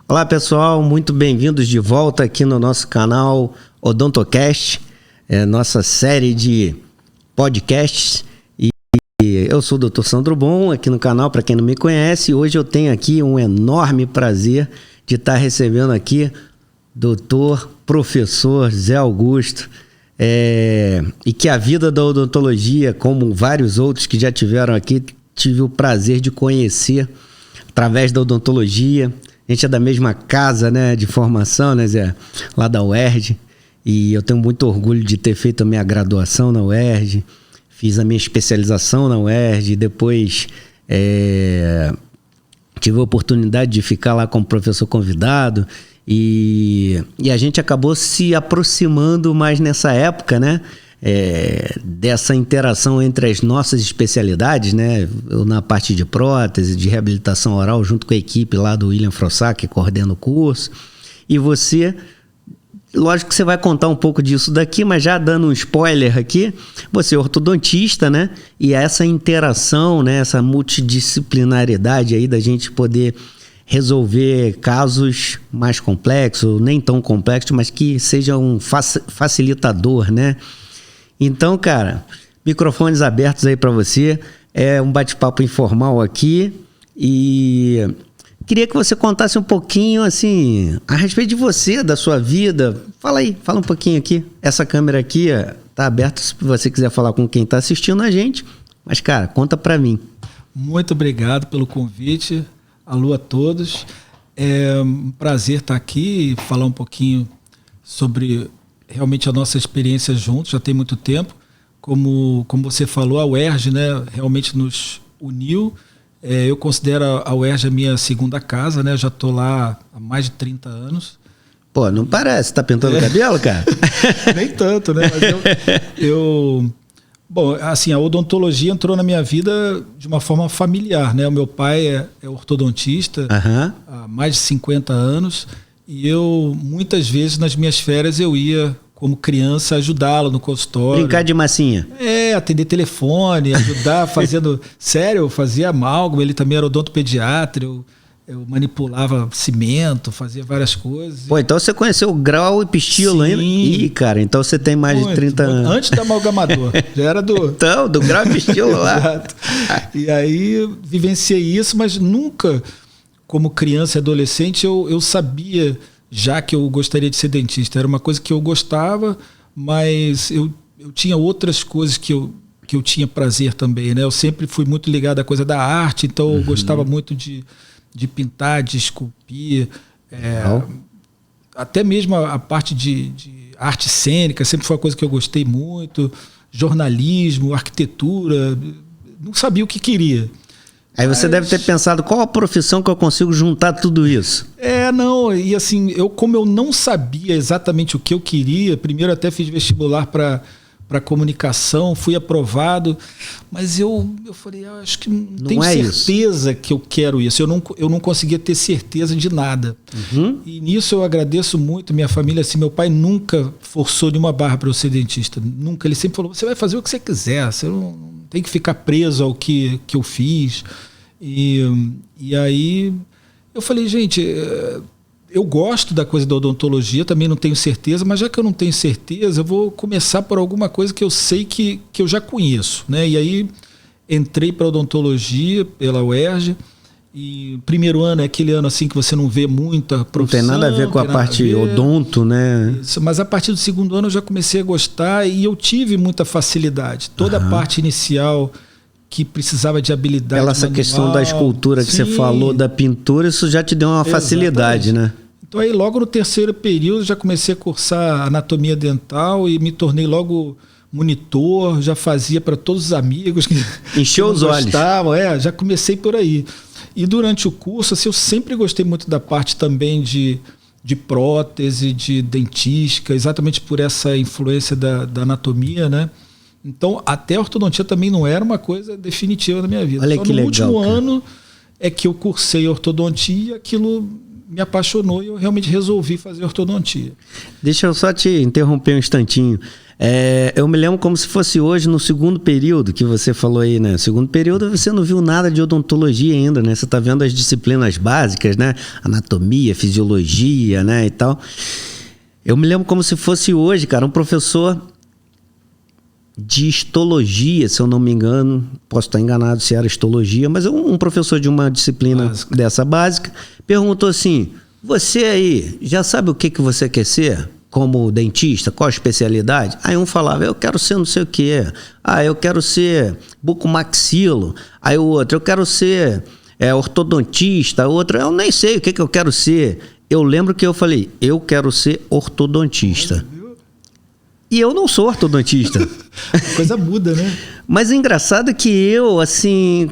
Olá pessoal, muito bem-vindos de volta aqui no nosso canal Odontocast, nossa série de podcasts. E eu sou o Dr. Sandro Bon, aqui no canal, para quem não me conhece. Hoje eu tenho aqui um enorme prazer de estar recebendo aqui Dr. Professor Zé Augusto, e que a vida da odontologia, como vários outros que já tiveram aqui, tive o prazer de conhecer através da odontologia. A gente é da mesma casa, né, de formação, né, Zé? Lá da UERJ. E eu tenho muito orgulho de ter feito a minha graduação na UERJ. Fiz a minha especialização na UERJ. Depois tive a oportunidade de ficar lá como professor convidado. E a gente acabou se aproximando mais nessa época, né? Dessa interação entre as nossas especialidades, né? Eu na parte de prótese, de reabilitação oral, junto com a equipe lá do William Frossac, que coordena o curso. E você, lógico que você vai contar um pouco disso daqui, mas já dando um spoiler aqui, você é ortodontista, né? E essa interação, né? Essa multidisciplinaridade aí da gente poder resolver casos mais complexos, nem tão complexos, mas que seja um facilitador, né? Então, cara, microfones abertos aí para você. É um bate-papo informal aqui e queria que você contasse um pouquinho, assim, a respeito de você, da sua vida. Fala aí, fala um pouquinho aqui. Essa câmera aqui tá aberta se você quiser falar com quem tá assistindo a gente. Mas, cara, conta para mim. Muito obrigado pelo convite. Alô a todos. É um prazer estar aqui e falar um pouquinho sobre realmente a nossa experiência juntos, já tem muito tempo. Como você falou, a UERJ, né, realmente nos uniu. Eu considero a UERJ a minha segunda casa, né? Já estou lá há mais de 30 anos. Pô, não parece. Tá pintando o cabelo, cara? Nem tanto, né? Mas bom, assim, a odontologia entrou na minha vida de uma forma familiar, né? O meu pai é ortodontista há mais de 50 anos. E eu, muitas vezes, nas minhas férias, eu ia, como criança, ajudá-lo no consultório. Brincar de massinha. Atender telefone, ajudar fazendo... Sério, eu fazia amálgama, ele também era odontopediatra, eu manipulava cimento, fazia várias coisas. Pô, então você conheceu o grau e pistilo ainda? Ih, cara, então você tem mais de 30 anos. Antes do amalgamador, já era do... Então, do grau e pistilo lá. Exato. E aí, vivenciei isso, mas nunca... Como criança e adolescente, eu sabia já que eu gostaria de ser dentista. Era uma coisa que eu gostava, mas eu tinha outras coisas que eu tinha prazer também, né? Eu sempre fui muito ligado à coisa da arte, então eu gostava muito de pintar, de esculpir. Até mesmo a parte de arte cênica sempre foi uma coisa que eu gostei muito. Jornalismo, arquitetura. Não sabia o que queria. Aí você deve ter pensado, qual a profissão que eu consigo juntar tudo isso? Não, e assim, como eu não sabia exatamente o que eu queria, primeiro até fiz vestibular para comunicação, fui aprovado, mas eu falei, acho que não tenho certeza que eu quero isso, eu não conseguia ter certeza de nada. E nisso eu agradeço muito minha família, assim, meu pai nunca forçou nenhuma barra para eu ser dentista, nunca, ele sempre falou, você vai fazer o que você quiser, você não tem que ficar preso ao que eu fiz. E aí eu falei, gente, eu gosto da coisa da odontologia, também não tenho certeza, mas já que eu não tenho certeza, eu vou começar por alguma coisa que eu sei que eu já conheço, né? E aí entrei para odontologia pela UERJ. E primeiro ano é aquele ano assim que você não vê muita profissão. Não tem nada a ver com a parte odonto, né? Isso, mas a partir do segundo ano eu já comecei a gostar e eu tive muita facilidade. Toda a parte inicial que precisava de habilidade manual. Essa questão da escultura que você falou, da pintura, isso já te deu uma facilidade, né? Então aí logo no terceiro período já comecei a cursar anatomia dental e me tornei logo monitor, já fazia para todos os amigos que encheu os olhos. Gostavam, já comecei por aí. E durante o curso, assim, eu sempre gostei muito da parte também de prótese, de dentística, exatamente por essa influência da anatomia, né? Então, até a ortodontia também não era uma coisa definitiva na minha vida. Olha só que no legal, último cara. ano é que eu cursei ortodontia e aquilo me apaixonou e eu realmente resolvi fazer ortodontia. Deixa eu só te interromper um instantinho. Eu me lembro como se fosse hoje, no segundo período que você falou aí, né? Segundo período você não viu nada de odontologia ainda, né? Você está vendo as disciplinas básicas, né? Anatomia, fisiologia, né? E tal. Eu me lembro como se fosse hoje, cara, um professor de histologia, se eu não me engano, posso estar enganado se era histologia, mas um professor de uma disciplina dessa básica perguntou assim: você aí já sabe o que você quer ser como dentista? Qual a especialidade? Aí um falava: eu quero ser não sei o quê. Eu quero ser bucomaxilo. Aí o outro: eu quero ser ortodontista. O outro: eu nem sei o que eu quero ser. Eu lembro que eu falei: eu quero ser ortodontista. E eu não sou ortodontista. Coisa muda, né? Mas o engraçado é que eu, assim,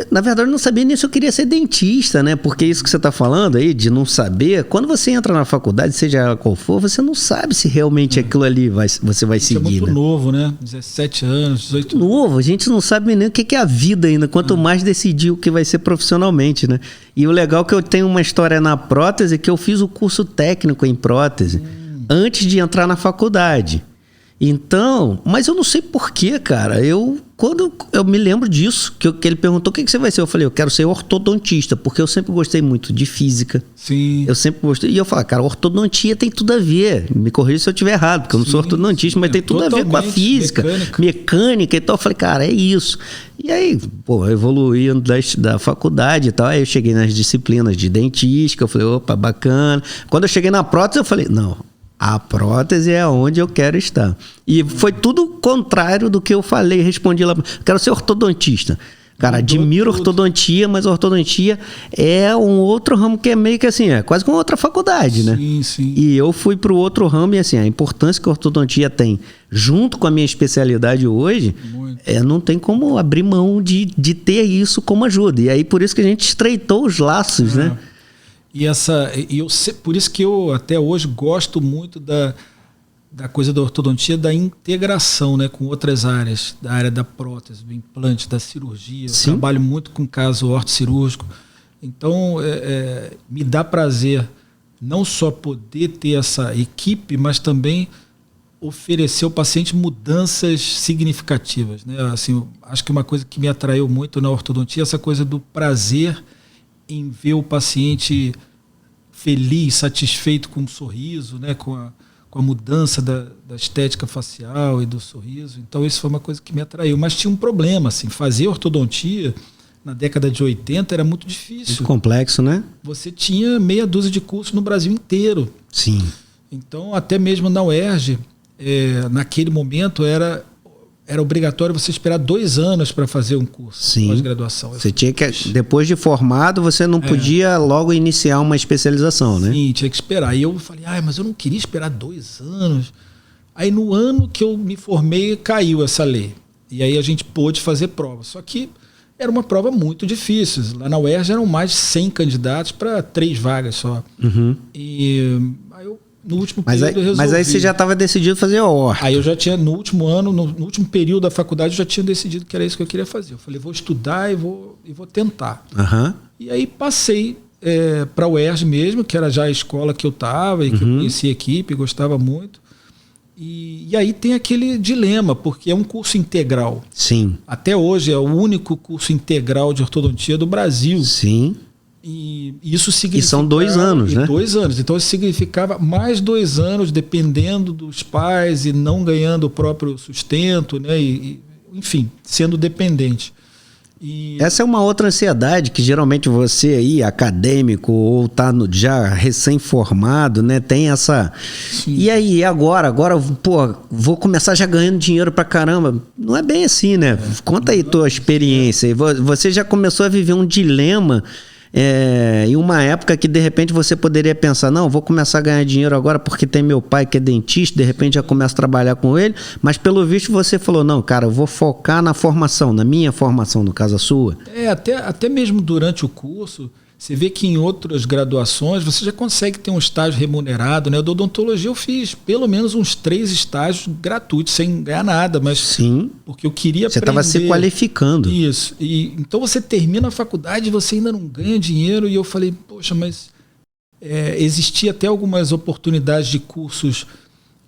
na verdade, eu não sabia nem se eu queria ser dentista, né? Porque isso que você está falando aí, de não saber, quando você entra na faculdade, seja ela qual for, você não sabe se realmente aquilo ali você vai seguir. É muito né? novo, né? 17 anos, 18 anos. Novo, a gente não sabe nem o que é a vida ainda, quanto mais decidir o que vai ser profissionalmente, né? E o legal é que eu tenho uma história na prótese, que eu fiz o curso técnico em prótese antes de entrar na faculdade. Então, mas eu não sei porquê, cara. Quando eu me lembro disso, que ele perguntou o que você vai ser, eu falei: eu quero ser ortodontista, porque eu sempre gostei muito de física. Sim. Eu sempre gostei. E eu falei: cara, ortodontia tem tudo a ver. Me corrija se eu estiver errado, porque eu não sou ortodontista, mas tem tudo a ver com a física, mecânica e tal. Eu falei: cara, é isso. E aí, eu evoluí da faculdade e tal. Aí eu cheguei nas disciplinas de dentística, eu falei: opa, bacana. Quando eu cheguei na prótese, eu falei: não, a prótese é onde eu quero estar. E foi tudo contrário do que eu falei, respondi lá. Quero ser ortodontista. Cara, admiro ortodontia, mas a ortodontia é um outro ramo que é meio que assim, é quase como outra faculdade, né? Sim, sim. E eu fui para o outro ramo e assim, a importância que a ortodontia tem, junto com a minha especialidade hoje, não tem como abrir mão de ter isso como ajuda. E aí por isso que a gente estreitou os laços, né? Por isso que eu até hoje gosto muito da coisa da ortodontia, da integração, né, com outras áreas, da área da prótese, do implante, da cirurgia. Eu trabalho muito com caso ortocirúrgico. Então, me dá prazer não só poder ter essa equipe, mas também oferecer ao paciente mudanças significativas, né? Assim, acho que uma coisa que me atraiu muito na ortodontia é essa coisa do prazer em ver o paciente feliz, satisfeito com um sorriso, né? com a mudança da estética facial e do sorriso. Então isso foi uma coisa que me atraiu. Mas tinha um problema, assim, fazer ortodontia na década de 80 era muito difícil. Muito complexo, né? Você tinha meia dúzia de cursos no Brasil inteiro. Sim. Então até mesmo na UERJ, naquele momento era obrigatório você esperar 2 anos para fazer um curso de pós-graduação. Você tinha que, depois de formado, você não podia logo iniciar uma especialização, né? Sim, tinha que esperar. Aí eu falei: mas eu não queria esperar 2 anos. Aí no ano que eu me formei, caiu essa lei. E aí a gente pôde fazer prova. Só que era uma prova muito difícil. Lá na UERJ eram mais de 100 candidatos para 3 vagas só. E aí eu, no último período, eu resolvi. Mas aí você já estava decidido fazer a horta. Aí eu já tinha, no último ano, no último período da faculdade, eu já tinha decidido que era isso que eu queria fazer. Eu falei: vou estudar e vou tentar. E aí passei para a UERJ mesmo, que era já a escola que eu estava e que eu conhecia a equipe, gostava muito. E aí tem aquele dilema, porque é um curso integral. Sim. Até hoje é o único curso integral de ortodontia do Brasil. Sim. E isso significava... E são 2 anos, né? 2 anos. Então isso significava mais 2 anos dependendo dos pais e não ganhando o próprio sustento, né? Enfim, sendo dependente. Essa é uma outra ansiedade que geralmente você aí, acadêmico ou tá já recém-formado, né? Tem essa... Sim. E aí, agora, pô, vou começar já ganhando dinheiro pra caramba. Não é bem assim, né? Conta aí tua experiência. Você já começou a viver um dilema... em uma época que de repente você poderia pensar: não, vou começar a ganhar dinheiro agora porque tem meu pai que é dentista, de repente já começo a trabalhar com ele, mas pelo visto você falou: não, cara, eu vou focar na formação, na minha formação, no caso a sua. Até mesmo durante o curso Você vê que em outras graduações você já consegue ter um estágio remunerado, né? Da odontologia eu fiz pelo menos uns 3 estágios gratuitos, sem ganhar nada, mas sim, porque eu queria você estava se qualificando. Isso. E então você termina a faculdade e você ainda não ganha dinheiro. E eu falei, poxa, mas existia até algumas oportunidades de cursos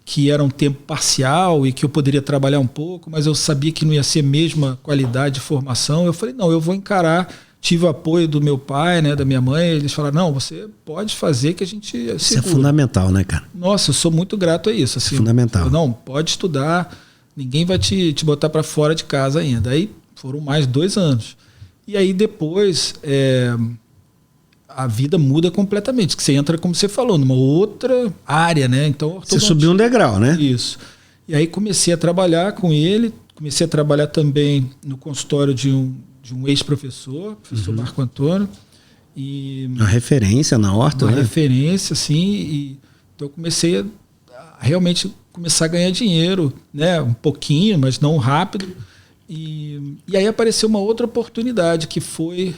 que eram tempo parcial e que eu poderia trabalhar um pouco, mas eu sabia que não ia ser a mesma qualidade de formação. Eu falei, não, eu vou encarar. Tive o apoio do meu pai, né, da minha mãe. Eles falaram, não, você pode fazer que a gente segura. Isso é fundamental, né, cara? Nossa, eu sou muito grato a isso. Assim, é fundamental. Não, pode estudar, ninguém vai te botar para fora de casa ainda. Aí foram mais 2 anos. E aí depois a vida muda completamente, que você entra, como você falou, numa outra área, né? Então, você subiu um degrau, né? Isso. E aí comecei a trabalhar com ele, comecei a trabalhar também no consultório de um ex-professor, professor Marco Antônio. E uma referência na horta, uma né? referência, sim. Então eu comecei a realmente começar a ganhar dinheiro, né? Um pouquinho, mas não rápido. E aí apareceu uma outra oportunidade, que foi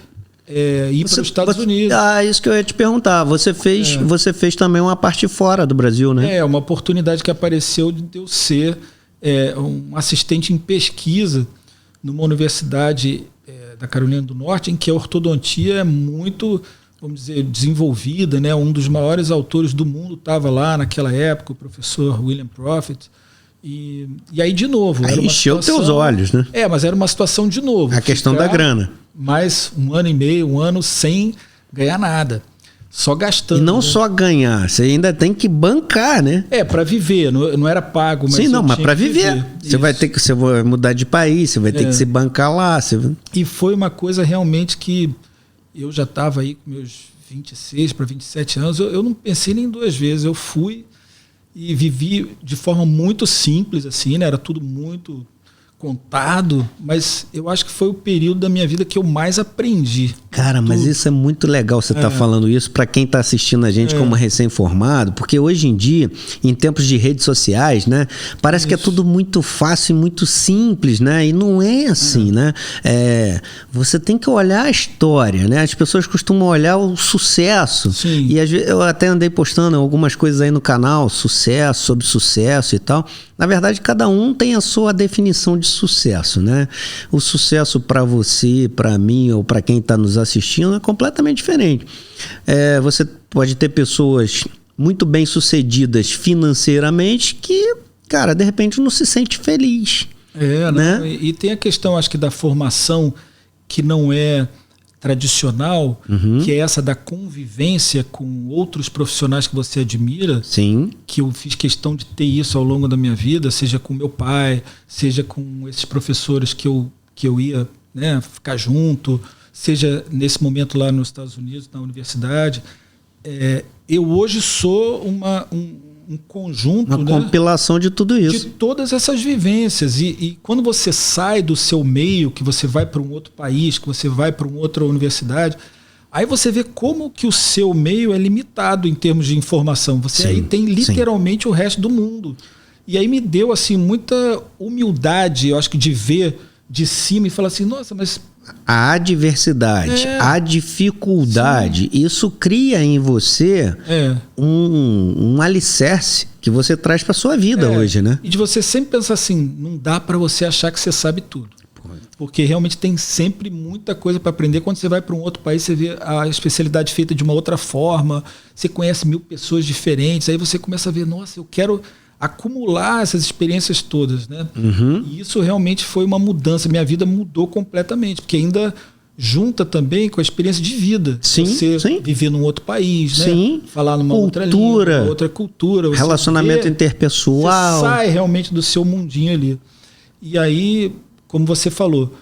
ir para os Estados Unidos. Isso que eu ia te perguntar. Você fez também uma parte fora do Brasil, né? Uma oportunidade que apareceu de eu ser um assistente em pesquisa numa universidade da Carolina do Norte, em que a ortodontia é muito, vamos dizer, desenvolvida, né? Um dos maiores autores do mundo estava lá naquela época, o professor William Profit. E aí, de novo... Aí encheu teus olhos, né? Mas era uma situação, de novo... A questão da grana. Mais 1 ano e meio, 1 ano sem ganhar nada. Só gastando. E não só ganhar, você ainda tem que bancar, né? Para viver, não era pago, mas sim, não, mas para viver. Você vai mudar de país, você vai ter que se bancar lá. E foi uma coisa realmente que eu já estava aí com meus 26 para 27 anos, eu não pensei nem 2 vezes, eu fui e vivi de forma muito simples, assim, né? Era tudo muito contado, mas eu acho que foi o período da minha vida que eu mais aprendi. Cara, mas isso é muito legal você estar falando isso para quem está assistindo a gente como recém-formado, porque hoje em dia, em tempos de redes sociais, né, parece que é tudo muito fácil e muito simples, né? E não é assim, né? Você tem que olhar a história, né? As pessoas costumam olhar o sucesso. Sim. E eu até andei postando algumas coisas aí no canal, sobre sucesso e tal. Na verdade, cada um tem a sua definição de sucesso, né? O sucesso para você, para mim ou para quem está nos assistindo é completamente diferente. Você pode ter pessoas muito bem sucedidas financeiramente que, cara, de repente não se sente feliz. Né? E tem a questão, acho que, da formação que não é tradicional, que é essa da convivência com outros profissionais que você admira. Sim. Que eu fiz questão de ter isso ao longo da minha vida, seja com meu pai, seja com esses professores que eu ia, né, ficar junto, seja nesse momento lá nos Estados Unidos, na universidade. Eu hoje sou um conjunto, uma compilação de tudo isso. De todas essas vivências. E quando você sai do seu meio, que você vai para um outro país, que você vai para uma outra universidade, aí você vê como que o seu meio é limitado em termos de informação. Você aí tem literalmente o resto do mundo. E aí me deu assim muita humildade, eu acho que, de ver de cima e falar assim, nossa, mas... A adversidade, a dificuldade, isso cria em você um alicerce que você traz para sua vida hoje, né? E de você sempre pensar assim, não dá para você achar que você sabe tudo. Porque realmente tem sempre muita coisa para aprender. Quando você vai para um outro país, você vê a especialidade feita de uma outra forma, você conhece 1000 pessoas diferentes, aí você começa a ver, nossa, eu quero acumular essas experiências todas, né? E isso realmente foi uma mudança. Minha vida mudou completamente, porque ainda junta também com a experiência de vida. Você viver num outro país, né? Falar numa outra língua, outra cultura. Relacionamento interpessoal. Você sai realmente do seu mundinho ali. E aí, como você falou,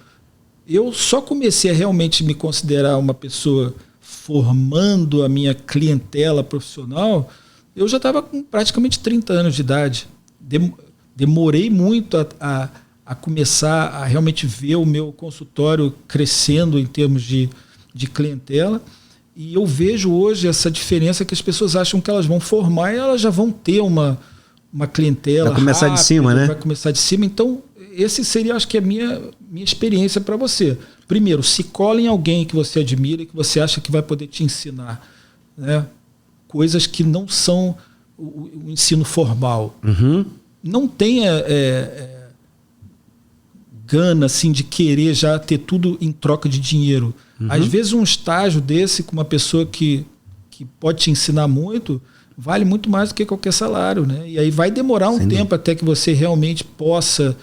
eu só comecei a realmente me considerar uma pessoa formando a minha clientela profissional. Eu já estava com praticamente 30 anos de idade. Demorei muito a começar a realmente ver o meu consultório crescendo em termos de clientela. E eu vejo hoje essa diferença, que as pessoas acham que elas vão formar e elas já vão ter uma clientela. Vai começar rápida, de cima, né? Vai começar de cima. Então, esse seria, acho que, a minha experiência para você. Primeiro, se cola em alguém que você admira e que você acha que vai poder te ensinar, né, coisas que não são o ensino formal. Não tenha gana assim, de querer já ter tudo em troca de dinheiro. Às vezes um estágio desse com uma pessoa que pode te ensinar muito vale muito mais do que qualquer salário, né? E aí vai demorar um tempo até que você realmente possa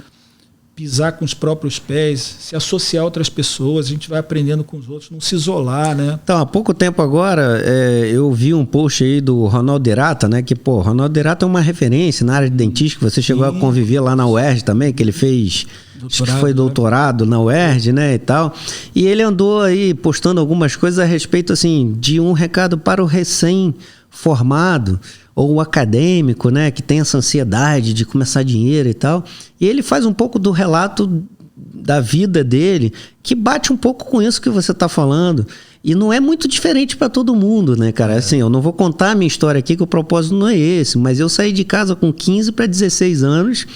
pisar com os próprios pés, se associar a outras pessoas, a gente vai aprendendo com os outros, não se isolar, né? Então, há pouco tempo agora, eu vi um post aí do Ronaldo Irata, né? Que, pô, Ronaldo Irata é uma referência na área de dentística, você chegou a conviver lá na UERJ também, que ele fez, acho que foi doutorado na UERJ, né, e tal. E ele andou aí postando algumas coisas a respeito, assim, de um recado para o recém-formado, ou o acadêmico, né, que tem essa ansiedade de começar dinheiro e tal. E ele faz um pouco do relato da vida dele, que bate um pouco com isso que você está falando. E não é muito diferente para todo mundo, né, cara? Assim, eu não vou contar a minha história aqui, que o propósito não é esse, mas eu saí de casa com 15 para 16 anos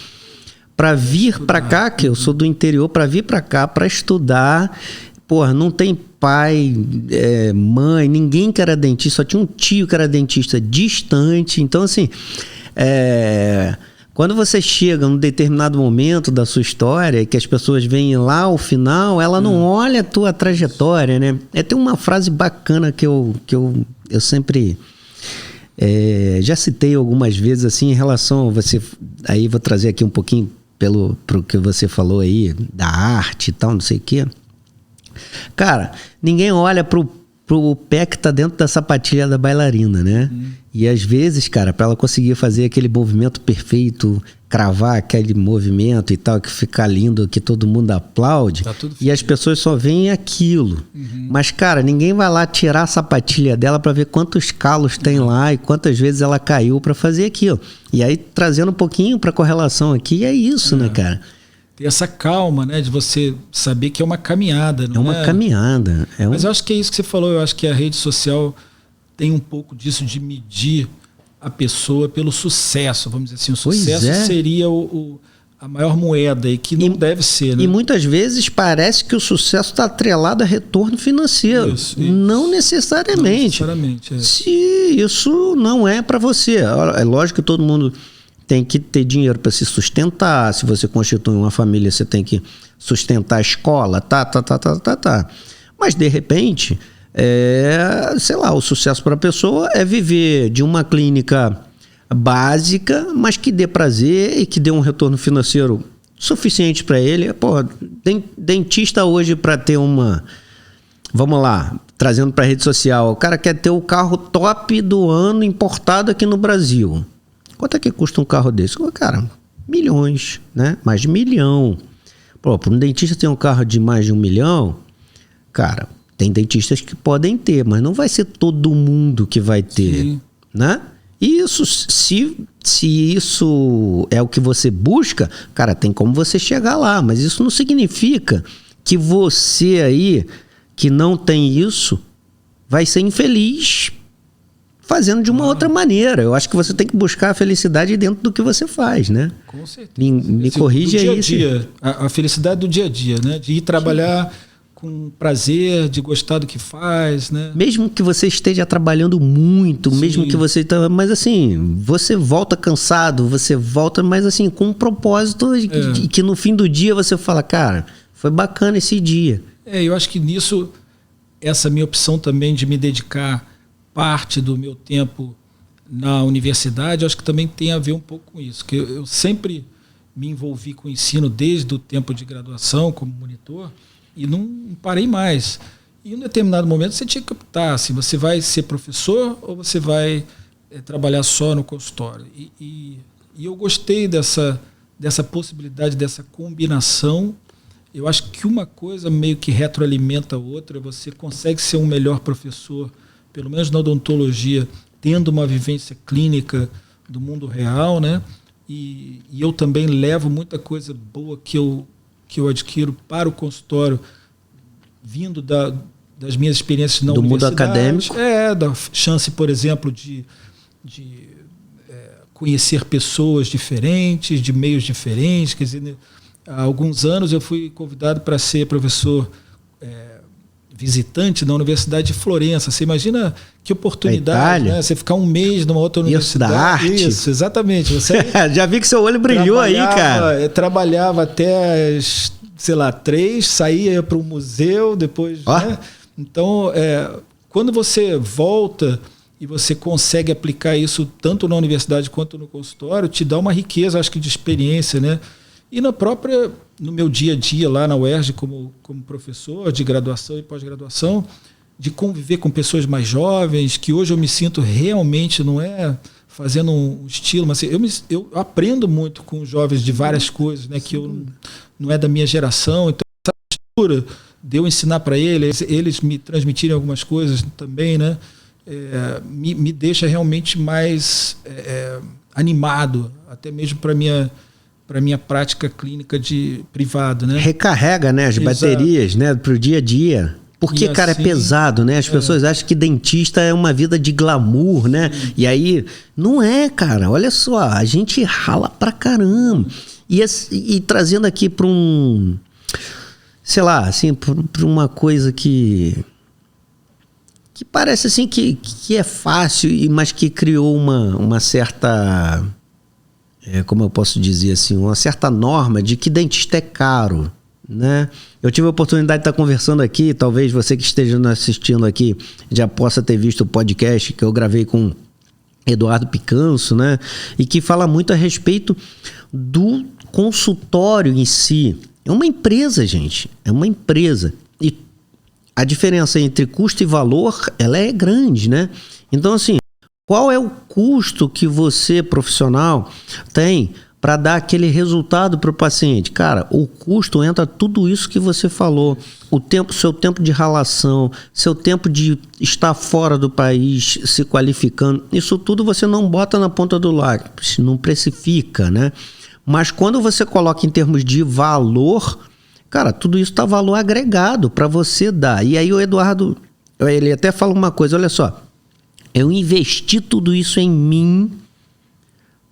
para vir para cá, que eu sou do interior, para vir para cá, para estudar. Porra, não tem pai, mãe, ninguém que era dentista, só tinha um tio que era dentista distante. Então, assim, quando você chega num determinado momento da sua história e que as pessoas veem lá ao final, ela não olha a tua trajetória, né? Tem uma frase bacana que eu sempre já citei algumas vezes, assim, em relação a você. Aí vou trazer aqui um pouquinho pro que você falou aí, da arte e tal, não sei o quê. Cara, ninguém olha pro pé que tá dentro da sapatilha da bailarina, né? E às vezes, cara, para ela conseguir fazer aquele movimento perfeito, cravar aquele movimento e tal, que fica lindo, que todo mundo aplaude, tá tudo e as pessoas só veem aquilo. Mas, cara, ninguém vai lá tirar a sapatilha dela para ver quantos calos tem lá e quantas vezes ela caiu para fazer aquilo. E aí, trazendo um pouquinho para correlação aqui, é isso, né, cara? Ter essa calma, né, de você saber que é uma caminhada. Não é uma caminhada. Mas eu acho que é isso que você falou, eu acho que a rede social tem um pouco disso de medir a pessoa pelo sucesso, vamos dizer assim. O sucesso seria a maior moeda e que não deve ser, né? E muitas vezes parece que o sucesso está atrelado a retorno financeiro. Isso. Não necessariamente. Não necessariamente. Se isso não é para você. É lógico que todo mundo tem que ter dinheiro para se sustentar. Se você constitui uma família, você tem que sustentar a escola, tá. Mas, de repente, sei lá, o sucesso para a pessoa é viver de uma clínica básica, mas que dê prazer e que dê um retorno financeiro suficiente para ele. Pô, dentista hoje, para ter uma... Vamos lá, trazendo para a rede social, o cara quer ter o carro top do ano importado aqui no Brasil. Quanto é que custa um carro desse? Cara, milhões, né? Mais de 1 milhão. Pô, para um dentista ter um carro de mais de 1 milhão, cara, tem dentistas que podem ter, mas não vai ser todo mundo que vai ter. Sim. Né? E isso, se isso é o que você busca, cara, tem como você chegar lá, mas isso não significa que você aí, que não tem isso, vai ser infeliz fazendo de uma outra maneira. Eu acho que você tem que buscar a felicidade dentro do que você faz, né? Com certeza. Me corrija aí. A felicidade do dia a dia, né? De ir trabalhar com prazer, de gostar do que faz, né? Mesmo que você esteja trabalhando muito, mesmo que você... Mas assim, você volta cansado, você volta, mas assim, com um propósito que no fim do dia você fala, cara, foi bacana esse dia. Eu acho que nisso, essa minha opção também de me dedicar parte do meu tempo na universidade, acho que também tem a ver um pouco com isso, que eu sempre me envolvi com o ensino desde o tempo de graduação como monitor e não parei mais. E em um determinado momento você tinha que optar se você vai ser professor ou você vai trabalhar só no consultório. E eu gostei dessa possibilidade, dessa combinação. Eu acho que uma coisa meio que retroalimenta a outra, você consegue ser um melhor professor, pelo menos na odontologia, tendo uma vivência clínica do mundo real, né? E eu também levo muita coisa boa que eu adquiro para o consultório, vindo das minhas experiências na universidade. Do mundo acadêmico. Da chance, por exemplo, de conhecer pessoas diferentes, de meios diferentes, quer dizer, há alguns anos eu fui convidado para ser professor visitante na Universidade de Florença. Você imagina que oportunidade, né? Você ficar um mês numa outra universidade. Da arte. Isso, exatamente. Você já vi que seu olho brilhou aí, cara. Trabalhava até as, sei lá, 3, saía para o museu, depois... Né? Então, quando você volta e você consegue aplicar isso tanto na universidade quanto no consultório, te dá uma riqueza, acho que, de experiência, né? E no meu dia a dia lá na UERJ como professor de graduação e pós-graduação, de conviver com pessoas mais jovens, que hoje eu me sinto realmente, não é fazendo um estilo, mas eu aprendo muito com jovens de várias coisas, né, que não é da minha geração. Então, essa mistura de eu ensinar para eles me transmitirem algumas coisas também, né, me deixa realmente mais animado, até mesmo para minha prática clínica privada, né? Recarrega, né, as baterias, né, pro dia a dia. Porque, cara, assim, é pesado, né? As pessoas acham que dentista é uma vida de glamour, né? E aí, não é, cara. Olha só, a gente rala pra caramba. E trazendo aqui pra sei lá, assim, pra uma coisa que parece assim que é fácil, mas que criou uma certa... como eu posso dizer assim, uma certa norma de que dentista é caro, né? Eu tive a oportunidade de estar conversando aqui, talvez você que esteja nos assistindo aqui já possa ter visto o podcast que eu gravei com Eduardo Picanso, né? E que fala muito a respeito do consultório em si. É uma empresa, gente, é uma empresa. E a diferença entre custo e valor, ela é grande, né? Então, assim, qual é o custo que você, profissional, tem para dar aquele resultado para o paciente? Cara, o custo entra tudo isso que você falou. Seu tempo de ralação, seu tempo de estar fora do país, se qualificando. Isso tudo você não bota na ponta do lápis, não precifica, né? Mas quando você coloca em termos de valor, cara, tudo isso está valor agregado para você dar. E aí o Eduardo, ele até fala uma coisa, olha só. Eu investi tudo isso em mim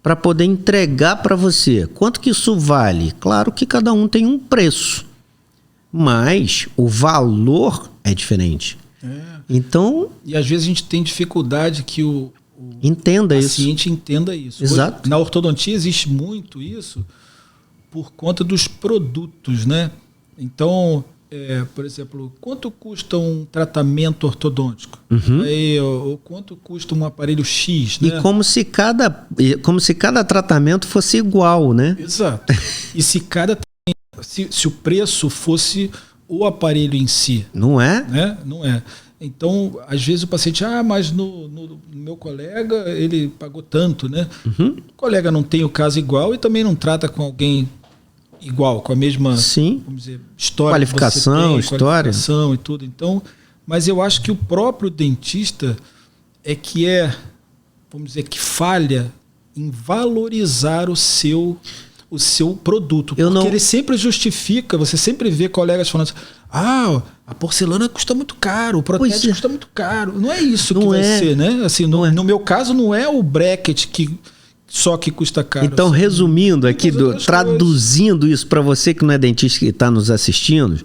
para poder entregar para você. Quanto que isso vale? Claro que cada um tem um preço, mas o valor é diferente. Então, e às vezes a gente tem dificuldade que o paciente entenda isso. Exato. Hoje, na ortodontia existe muito isso por conta dos produtos, né? Então... por exemplo, quanto custa um tratamento ortodôntico? Ou quanto custa um aparelho X? Né? E como se cada tratamento fosse igual, né? Exato. E se o preço fosse o aparelho em si. Não é? Né? Não é. Então, às vezes o paciente, mas no meu colega ele pagou tanto, né? O colega não tem o caso igual e também não trata com alguém igual, com a mesma, vamos dizer, história, qualificação e tudo. Então, mas eu acho que o próprio dentista vamos dizer, que falha em valorizar o seu produto. Porque ele sempre justifica, você sempre vê colegas falando assim, a porcelana custa muito caro, o protético custa muito caro. Não é isso que vai ser, né? Assim, no meu caso, não é o bracket só que custa caro. Então, assim, resumindo aqui, traduzindo isso para você que não é dentista que está nos assistindo,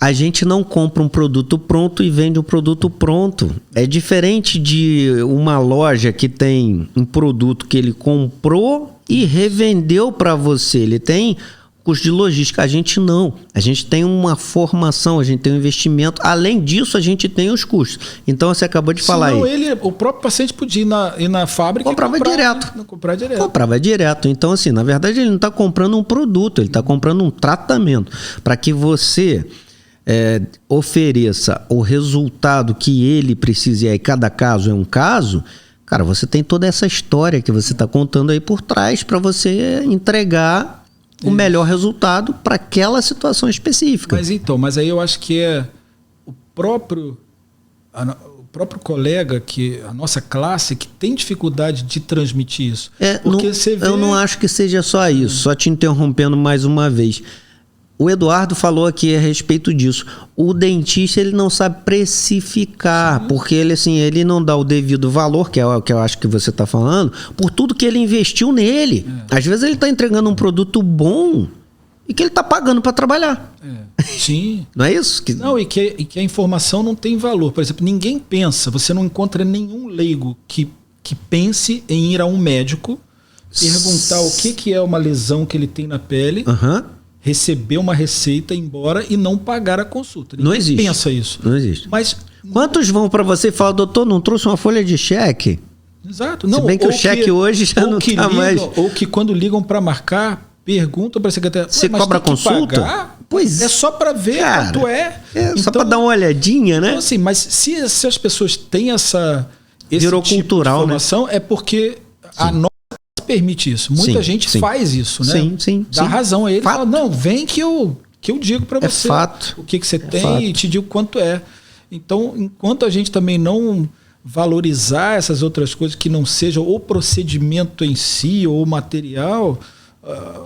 a gente não compra um produto pronto e vende um produto pronto. É diferente de uma loja que tem um produto que ele comprou e revendeu para você. Ele tem custo de logística. A gente não. A gente tem uma formação, a gente tem um investimento. Além disso, a gente tem os custos. Então, você acabou de falar aí. O próprio paciente podia ir na fábrica Comprava e comprar, direto. Né? Comprar direto. Comprava direto. Então, assim, na verdade, ele não está comprando um produto, ele está comprando um tratamento. Para que você ofereça o resultado que ele precisa, e aí cada caso é um caso, cara, você tem toda essa história que você está contando aí por trás para você entregar o melhor resultado para aquela situação específica. Mas aí eu acho que o próprio colega, a nossa classe, que tem dificuldade de transmitir isso. Eu não acho que seja só isso, só te interrompendo mais uma vez. o Eduardo falou aqui a respeito disso. O dentista, ele não sabe precificar, sim, porque ele, assim, ele não dá o devido valor, que é o que eu acho que você está falando, por tudo que ele investiu nele. Às vezes ele está entregando um produto bom e que ele está pagando para trabalhar. Sim. Não é isso? Não, e que a informação não tem valor. Por exemplo, ninguém pensa, você não encontra nenhum leigo que pense em ir a um médico, perguntar o que é uma lesão que ele tem na pele, receber uma receita, ir embora e não pagar a consulta. Ninguém não existe. Pensa isso. Não existe. Mas quantos vão para você e falam, doutor, não trouxe uma folha de cheque? Exato. Não, se bem que o cheque hoje já não está mais... Ou que quando ligam para marcar, perguntam para a secretária, você cobra consulta? Pagar? Pois é só para ver quanto é. Então, só para dar uma olhadinha, né? Então, assim, mas se as pessoas têm esse virou tipo cultural, de informação, né? É porque a norma permite isso. Muita gente faz isso, né? Sim. Dá razão a ele. Fala, não, vem que eu digo para você fato. O que você tem e te digo quanto é. Então, enquanto a gente também não valorizar essas outras coisas que não sejam o procedimento em si ou o material,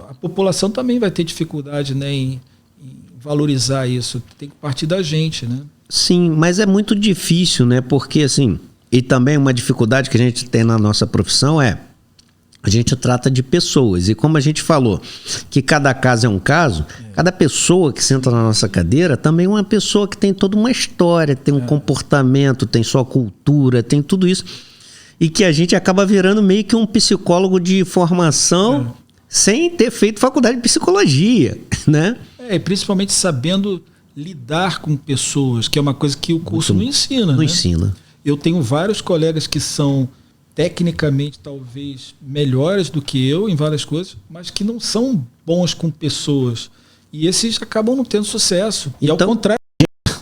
a população também vai ter dificuldade, né, em valorizar isso. Tem que partir da gente, né? Sim, mas é muito difícil, né? Porque, assim, e também uma dificuldade que a gente tem na nossa profissão é a gente trata de pessoas. E como a gente falou que cada caso é um caso, cada pessoa que senta na nossa cadeira também é uma pessoa que tem toda uma história, tem um comportamento, tem sua cultura, tem tudo isso. E que a gente acaba virando meio que um psicólogo de formação sem ter feito faculdade de psicologia, né? E principalmente sabendo lidar com pessoas, que é uma coisa que o curso não ensina. Não ensina. Eu tenho vários colegas que são tecnicamente talvez melhores do que eu em várias coisas, mas que não são bons com pessoas. E esses acabam não tendo sucesso. E então, ao contrário.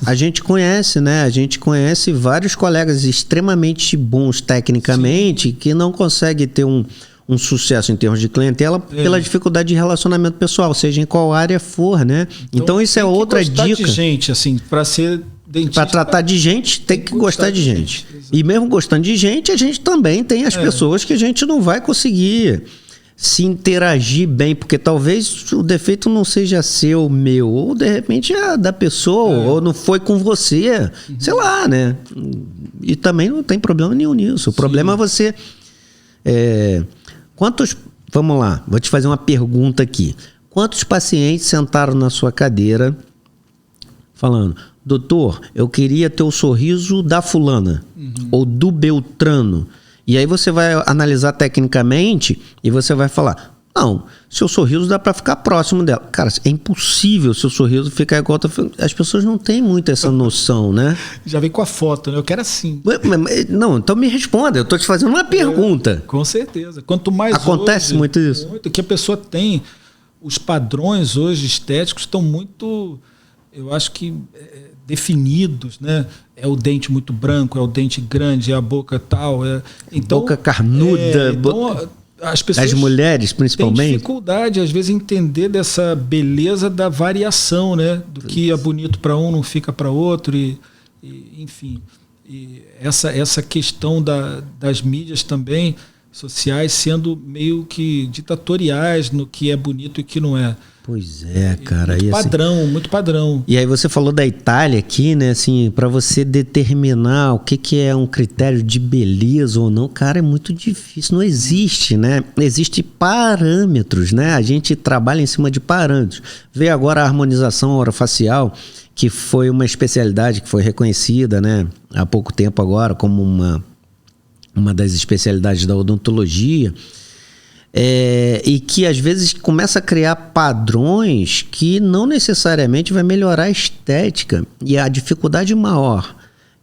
A gente conhece, né? A gente conhece vários colegas extremamente bons tecnicamente que não conseguem ter um sucesso em termos de clientela pela dificuldade de relacionamento pessoal, seja em qual área for, né? Então isso é outra dica. De gente, assim, para ser dentista. Para tratar de gente, tem que gostar de gente. E mesmo gostando de gente, a gente também tem as pessoas que a gente não vai conseguir se interagir bem, porque talvez o defeito não seja seu, meu, ou de repente é da pessoa, ou não foi com você, sei lá, né? E também não tem problema nenhum nisso. O problema é você... Vamos lá, vou te fazer uma pergunta aqui. Quantos pacientes sentaram na sua cadeira falando, doutor, eu queria ter o sorriso da fulana ou do Beltrano? E aí você vai analisar tecnicamente e você vai falar, não, seu sorriso dá para ficar próximo dela. Cara, é impossível seu sorriso ficar igual... As pessoas não têm muito essa noção, né? Já vem com a foto, né? Eu quero assim. Não, então me responda, eu tô te fazendo uma pergunta. Com certeza. Quanto mais acontece hoje, muito isso. Muito, que a pessoa tem, os padrões hoje estéticos estão muito, eu acho que definidos, né? É o dente muito branco, é o dente grande, é a boca tal. Então, boca carnuda. Então, as pessoas, as mulheres, principalmente, têm dificuldade, às vezes, em entender dessa beleza da variação, né? Do que é bonito para um não fica para outro, enfim. E essa questão das mídias também sociais sendo meio que ditatoriais no que é bonito e o que não é. Pois é, cara. Muito padrão, assim, muito padrão. E aí você falou da Itália aqui, né? Assim, para você determinar o que é um critério de beleza ou não, cara, é muito difícil. Não existe, né? Existem parâmetros, né? A gente trabalha em cima de parâmetros. Veio agora a harmonização orofacial, que foi uma especialidade que foi reconhecida, né? Há pouco tempo agora como uma das especialidades da odontologia. E que às vezes começa a criar padrões que não necessariamente vai melhorar a estética. E a dificuldade maior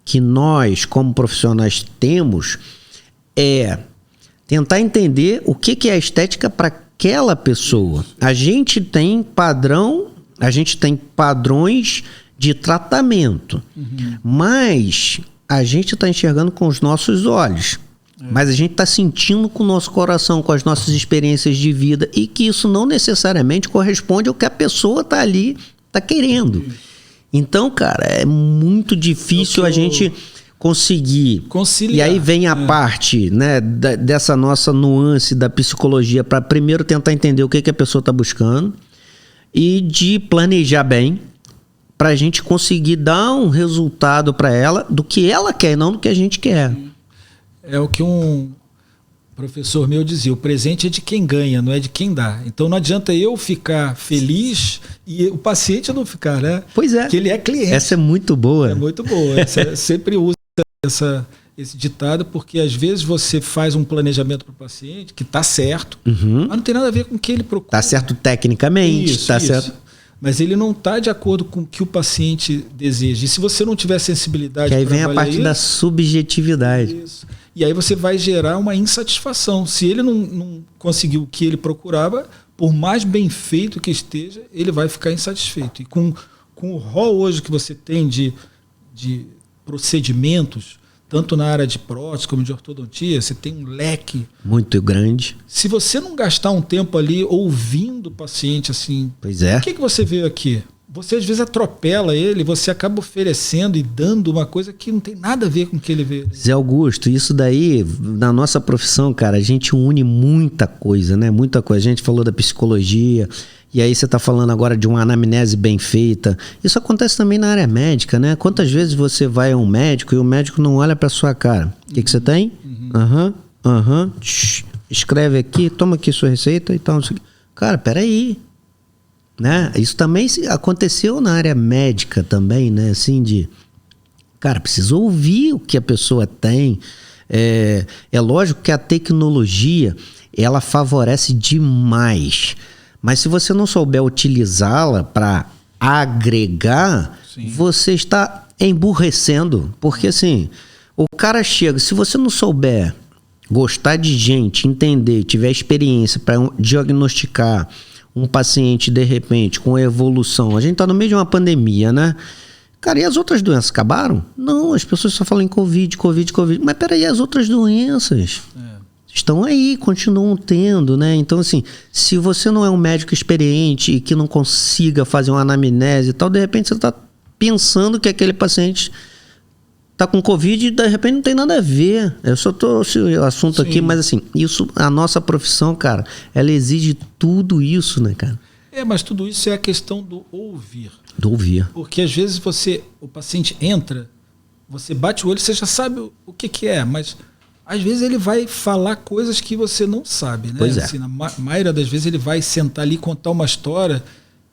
que nós, como profissionais, temos é tentar entender o que é a estética para aquela pessoa. A gente tem padrões de tratamento, mas a gente está enxergando com os nossos olhos. Mas a gente está sentindo com o nosso coração, com as nossas experiências de vida, e que isso não necessariamente corresponde ao que a pessoa está ali, está querendo. Então, cara, é muito difícil a gente conseguir conciliar. E aí vem a parte, né, dessa nossa nuance da psicologia para primeiro tentar entender o que a pessoa está buscando e de planejar bem para a gente conseguir dar um resultado para ela do que ela quer, não do que a gente quer. É o que um professor meu dizia, o presente é de quem ganha, não é de quem dá. Então não adianta eu ficar feliz e o paciente não ficar, né? Pois é. Porque ele é cliente. Essa é muito boa. É muito boa. Sempre usa esse ditado, porque às vezes você faz um planejamento para o paciente que está certo, mas não tem nada a ver com o que ele procura. Está certo tecnicamente, está certo. Mas ele não está de acordo com o que o paciente deseja. E se você não tiver sensibilidade que aí vem a parte da subjetividade. Isso. E aí você vai gerar uma insatisfação. Se ele não conseguiu o que ele procurava, por mais bem feito que esteja, ele vai ficar insatisfeito. E com o rol hoje que você tem de procedimentos, tanto na área de prótese como de ortodontia, você tem um leque muito grande. Se você não gastar um tempo ali ouvindo o paciente assim, pois é. O que você veio aqui? Você às vezes atropela ele, você acaba oferecendo e dando uma coisa que não tem nada a ver com o que ele veio. Zé Augusto, isso daí, na nossa profissão, cara, a gente une muita coisa, né? Muita coisa. A gente falou da psicologia, e aí você está falando agora de uma anamnese bem feita. Isso acontece também na área médica, né? Quantas vezes você vai a um médico e o médico não olha para sua cara? O que você tem? Escreve aqui, toma aqui sua receita e tal. Cara, peraí. Né? Isso também aconteceu na área médica também, né? Assim de... Cara, precisa ouvir o que a pessoa tem. É lógico que a tecnologia, ela favorece demais. Mas se você não souber utilizá-la para agregar, sim, você está emburrecendo. Porque assim, o cara chega, se você não souber gostar de gente, entender, tiver experiência para diagnosticar um paciente, de repente, com evolução. A gente está no meio de uma pandemia, né? Cara, e as outras doenças acabaram? Não, as pessoas só falam em Covid. Mas peraí, as outras doenças estão aí, continuam tendo, né? Então, assim, se você não é um médico experiente e que não consiga fazer uma anamnese e tal, de repente você está pensando que aquele paciente tá com Covid e de repente não tem nada a ver. Eu só trouxe o assunto aqui, mas assim, isso, a nossa profissão, cara, ela exige tudo isso, né, cara? Mas tudo isso é a questão do ouvir. Do ouvir. Porque às vezes o paciente entra, você bate o olho, você já sabe o que é, mas às vezes ele vai falar coisas que você não sabe, né? Pois é. Assim, na maioria das vezes ele vai sentar ali e contar uma história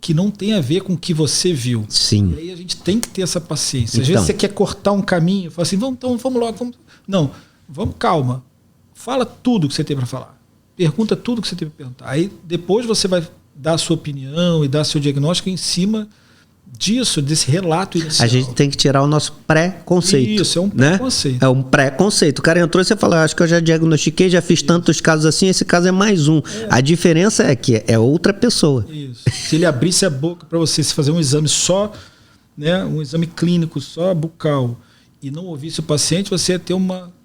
que não tem a ver com o que você viu. Sim. E aí a gente tem que ter essa paciência. Às vezes você quer cortar um caminho, fala assim, vamos logo. Não, vamos, calma. Fala tudo que você tem para falar. Pergunta tudo que você tem para perguntar. Aí depois você vai dar a sua opinião e dar seu diagnóstico em cima disso, desse relato inicial. A gente tem que tirar o nosso pré-conceito. Isso, é um pré-conceito. Né? É um pré-conceito. O cara entrou e você fala, acho que eu já diagnostiquei, já fiz tantos casos assim, esse caso é mais um. A diferença é que é outra pessoa. Isso. Se ele abrisse a boca para você se fazer um exame só, né, um exame clínico só bucal, e não ouvisse o paciente, você ia ter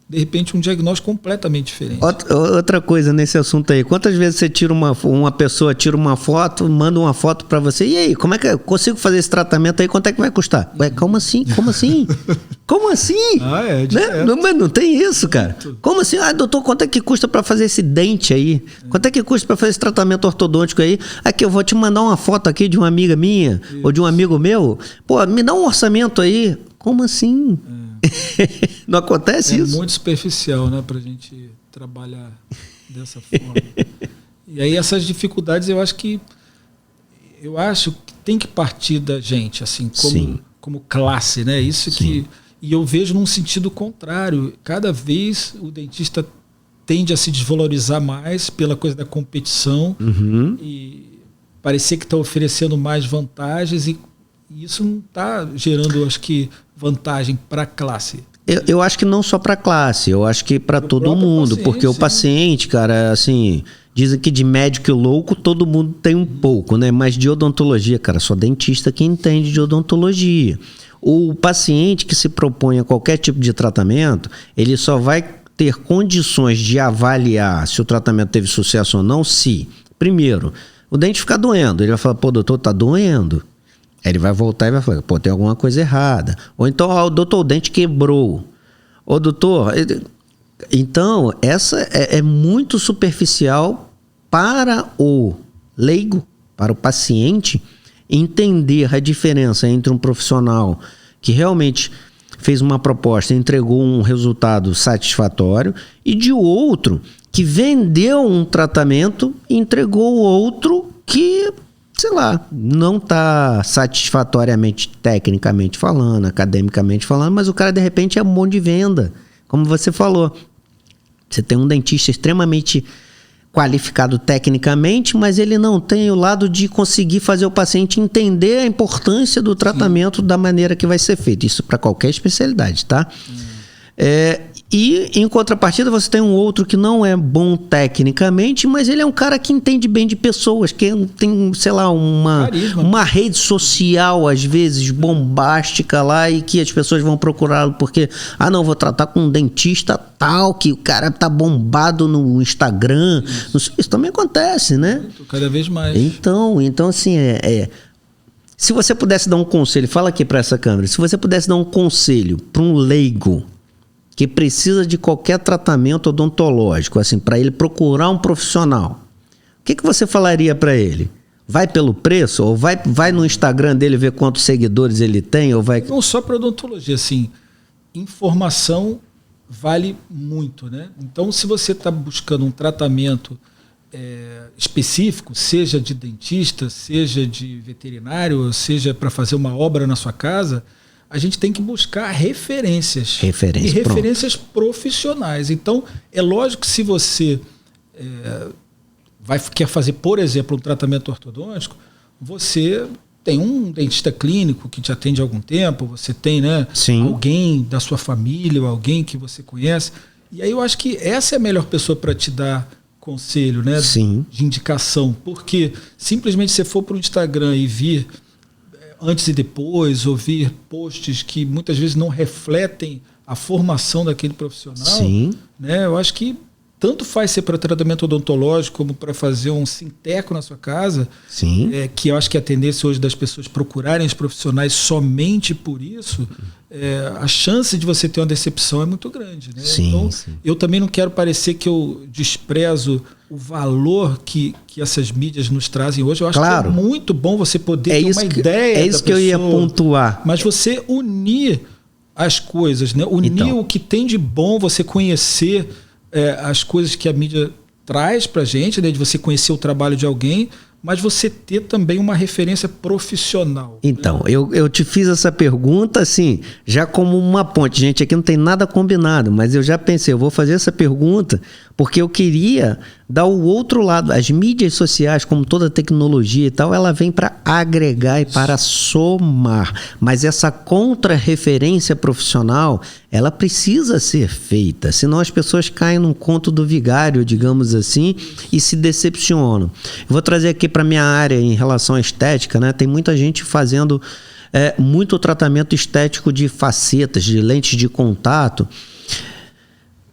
de repente um diagnóstico completamente diferente. Outra coisa nesse assunto aí, quantas vezes você tira uma pessoa tira uma foto, manda uma foto para você, e aí, como é que eu consigo fazer esse tratamento aí, quanto é que vai custar? Ué, como assim? Como assim? Né? Não tem isso, cara. Como assim? Doutor, quanto é que custa para fazer esse dente aí? Quanto é que custa para fazer esse tratamento ortodôntico aí? Aqui, eu vou te mandar uma foto aqui de uma amiga minha, ou de um amigo meu. Pô, me dá um orçamento aí. Como assim? Não acontece isso? É muito superficial, né, pra gente trabalhar dessa forma. E aí essas dificuldades eu acho que tem que partir da gente, assim, como classe, né? Isso que. E eu vejo num sentido contrário. Cada vez o dentista tende a se desvalorizar mais pela coisa da competição e parecer que está oferecendo mais vantagens e isso não está gerando, acho que, vantagem para a classe. Eu acho que não só para a classe, eu acho que para todo mundo, porque o paciente, cara, assim, dizem que de médico e louco todo mundo tem um pouco, né? Mas de odontologia, cara, só dentista que entende de odontologia. O paciente que se propõe a qualquer tipo de tratamento, ele só vai ter condições de avaliar se o tratamento teve sucesso ou não se, primeiro, o dente ficar doendo. Ele vai falar, pô, doutor, tá doendo. Aí ele vai voltar e vai falar, pô, tem alguma coisa errada. Ou então, doutor, o dente quebrou. Ô, doutor... Então, essa é muito superficial para o leigo, para o paciente entender a diferença entre um profissional que realmente fez uma proposta e entregou um resultado satisfatório e de outro que vendeu um tratamento e entregou outro que, sei lá, não está satisfatoriamente, tecnicamente falando, academicamente falando, mas o cara de repente é bom de venda. Como você falou, você tem um dentista extremamente qualificado tecnicamente, mas ele não tem o lado de conseguir fazer o paciente entender a importância do tratamento da maneira que vai ser feito. Isso para qualquer especialidade, tá? E em contrapartida você tem um outro que não é bom tecnicamente, mas ele é um cara que entende bem de pessoas, que tem, sei lá, uma rede social às vezes bombástica lá e que as pessoas vão procurá-lo porque, não, vou tratar com um dentista tal, que o cara tá bombado no Instagram. Isso também acontece, né? Muito, cada vez mais. Então assim, se você pudesse dar um conselho, fala aqui para essa câmera, se você pudesse dar um conselho para um leigo que precisa de qualquer tratamento odontológico, assim, para ele procurar um profissional, o que você falaria para ele? Vai pelo preço? Ou vai no Instagram dele ver quantos seguidores ele tem? Ou vai... Não só para odontologia, assim, informação vale muito, né? Então, se você está buscando um tratamento específico, seja de dentista, seja de veterinário, seja para fazer uma obra na sua casa, a gente tem que buscar referências. E referências profissionais. Então, é lógico que se você quer fazer, por exemplo, um tratamento ortodôntico, você tem um dentista clínico que te atende há algum tempo, você tem, né, alguém da sua família, ou alguém que você conhece. E aí eu acho que essa é a melhor pessoa para te dar conselho, né, de indicação. Porque simplesmente você for para o Instagram e vir antes e depois, ouvir posts que muitas vezes não refletem a formação daquele profissional, né? Eu acho que tanto faz ser para tratamento odontológico como para fazer um sinteco na sua casa, que eu acho que a tendência hoje das pessoas procurarem os profissionais somente por isso, a chance de você ter uma decepção é muito grande, né? Então, eu também não quero parecer que eu desprezo o valor que essas mídias nos trazem hoje. Eu acho que é muito bom você poder ter uma ideia. É isso que eu ia pontuar. Mas você unir as coisas, né? Unir o que tem de bom, você conhecer as coisas que a mídia traz pra gente, né? De você conhecer o trabalho de alguém, mas você ter também uma referência profissional. Então, eu te fiz essa pergunta assim, já como uma ponte. Gente, aqui não tem nada combinado, mas eu já pensei, eu vou fazer essa pergunta porque eu queria dar o outro lado. As mídias sociais, como toda tecnologia e tal, ela vem para agregar e para somar. Mas essa contra-referência profissional, ela precisa ser feita, senão as pessoas caem num conto do vigário, digamos assim, e se decepcionam. Eu vou trazer aqui para minha área em relação à estética, né? Tem muita gente fazendo muito tratamento estético de facetas, de lentes de contato.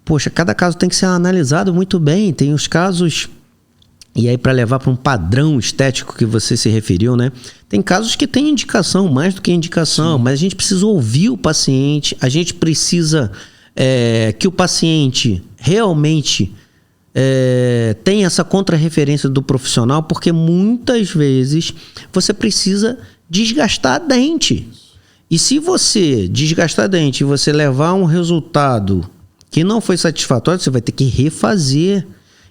Poxa, cada caso tem que ser analisado muito bem. Tem os casos, e aí para levar para um padrão estético que você se referiu, né? Tem casos que tem indicação, mais do que indicação, mas a gente precisa ouvir o paciente, a gente precisa que o paciente realmente tenha essa contra-referência do profissional, porque muitas vezes você precisa desgastar dente. E se você desgastar dente e você levar um resultado que não foi satisfatório, você vai ter que refazer.